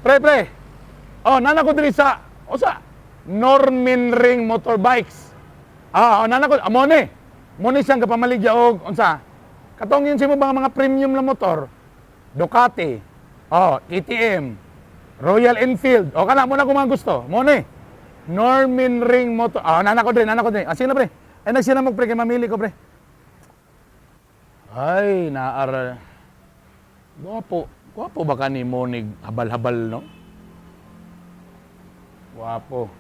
Pre. Oh, nana ko diri sa Normin Ring Motorbikes. Nana ko amone. Mone siyang kapamaligya og unsa? Katong yun simo mga premium na motor. Ducati. KTM. Royal Enfield. Kana mo na kung mga gusto. Mone. Normin Ring Motor. Nana ko diri. Sino pre? Ay nagsina mo pre kay mamili ko pre. Ay, naara. Gwapo ba ka ni Monig habal-habal, no? Gwapo.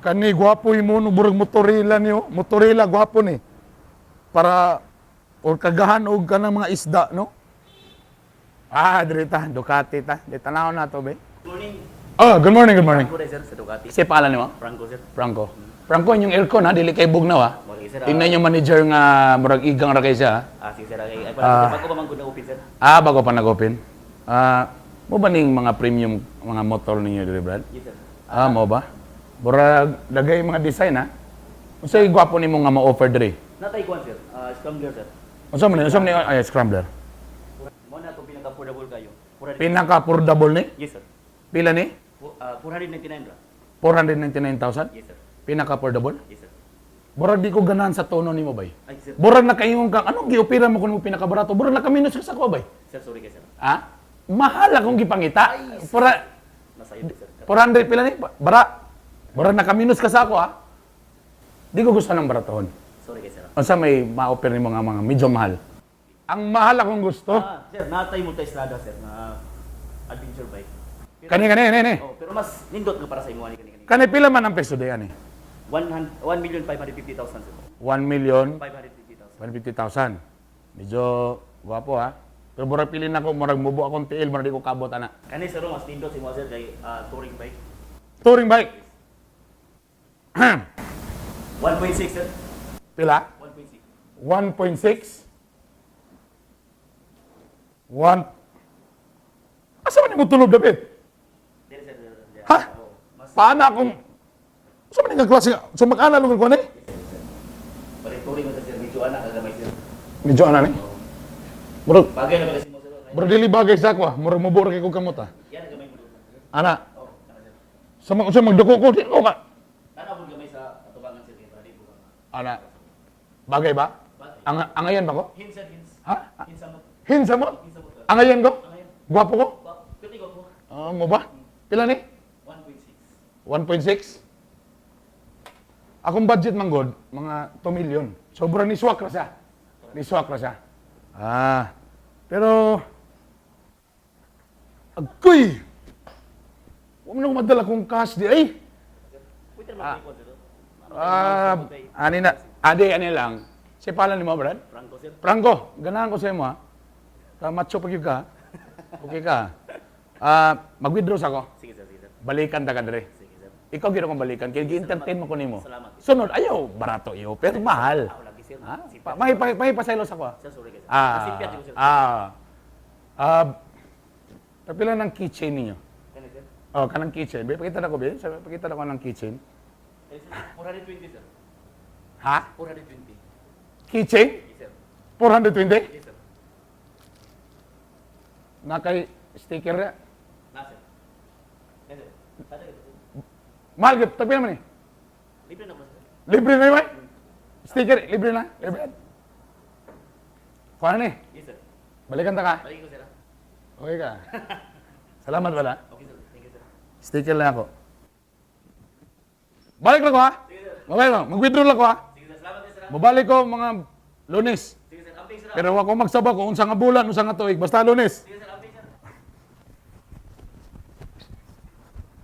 Kani gwapo yung mono, burag motorila niyo. Motorila, gwapo ni. Para, o kagahan o ka ng mga isda, no? Dirita, Ducati ta. Di tanaw na to, be. Good morning. Good morning. Franco, sir, sa Ducati. Kasi pala ni mo? Franco, sir. Franco. Franco, yung aircon, ha? Dili kay bugnaw, ha? Sir, Tingnan yung manager nga, murag igang ra kay siya, ha? sige, sir. Ay, bago pa man ko na-open, sir. Bago pa nag-open. Mo ba ning mga premium mga motor ninyo diri, Brad? Yes, sir. Mo ba? Burag dagay mga design, ha? Unsay gwapo nimo nga ma-offer diri? Natay kuan, sir. Scrambler, sir. Unsa man ni scrambler? Mo na to pinaka-affordable kayo. Pinaka-affordable ni? Yes, sir. Pila ni? 499 ra. 499,000? Yes, sir. Pinaka-affordable? Yes, sir. Burag di ko ganahan sa tono nimo, bay. Ay, sir. Burag na kayong kang anong giopera mo kun mo pinaka-barato? Burag na ka minus ka sa ko, bay. Sir, sorry kayo, sir. Mahal akong gipangita. Para Nasayod, sir. 400 pila ni? Burag na ka minus ka sa ako, ha? Di ko gusto ng baratohon. Sorry kayo, sir. Unsa may ma-offer nimo nga mga medyo mahal? Ang mahal akong gusto. Sir, natay multi-strada, sir, na adventure bike. Kani. Pero mas nindot nga para sa imo ani kani. Kani pila man ang peso diyan eh? 1,550,000, sir. 1,550,000. 550,000. Medyo gwapo, ha? Pero murag pilin ako, murag mubo akong tiil, murag di ko kabot, ana. Kani, sir, mas nindot si mo, sir, kay touring bike. Touring bike. 1.6, sir. Pila? 1.6. 1.6. 1. Asa man mo tulog, David? Dili, sir. Ha? Mas Paano akong... Asa man yung klase nga? So mag-ana lugar ko, ano? balik touring mo, sir. Medyo anak kagamay, sir. Medyo ana ni? Murag, Bagay na pala si mo, sir. murag dili bagay sa ako, murag mabura kay kong kamot, ha? Yan, gamay mo. Ana, Sir. sa magduko ko, di ko ka. Tanapon gamay sa atubangan, sir. Para di po ka. Ana, bagay ba? Angayan ba ko? Hins, sir. Hins. Ha? Hins sa mo. Hinsa mo? Hins sa mo, sir. Angayan ko? Ngayon. Gwapo ko? Pwede ko po. Mo ba? Pila ni? 1.6. 1.6? Akong budget man god, mga 2 million. Sobrang niswak ra siya. Pero agoy! Huwag mo na madala kong cash di ay. Pwede naman ko, sir. Ani lang. Si pala ni mo, Brad? Franco, sir. Franco, ganahan ko sa imo, ha? Macho pa gyud ka. Okay ka. Mag-withdraw sa ako. Sige, sir. Sige, sir. Balikan ta ka dire. Sige, sir. Ikaw gid akong balikan kay gi-entertain mo ko nimo. Salamat. Sunod, ayaw barato iyo, pero mahal. Ako lagi, sir. Ha? Sipya. May pasaylos ako. Sir, sorry kayo, sir. Ah. Sipya, di ko, sir. Tapila ng keychain ninyo. Kani, sir. Kanang keychain. Pakita na ko, be. Pakita na ko ng keychain. Kani, sir. 420, sir. Ha? 420. Keychain? Yes, sir. 420? Yes, sir. Nakay sticker na. Na, sir. Yes, sir. Kada ka, sir. Mahal, tapila naman eh. Libre na po, sir. Libre na yun, sticker, libre na. Libre. Kuha na eh. Yes, sir. Balikan ta ka. Balik ko, sir. Okay ka. Salamat pala. Okay, sir. Thank you, sir. Sticker lang ako. Balik lang ko ha. Sige, sir. Mabalik lang. Mag-withdraw lang ko ha. Sige, sir. Salamat, sir. Mabalik ko mga Lunes. Sige, sir. Amping, sir. Pero ako magsaba ko unsa nga bulan, unsa nga tuig, basta Lunes. Sige, sir.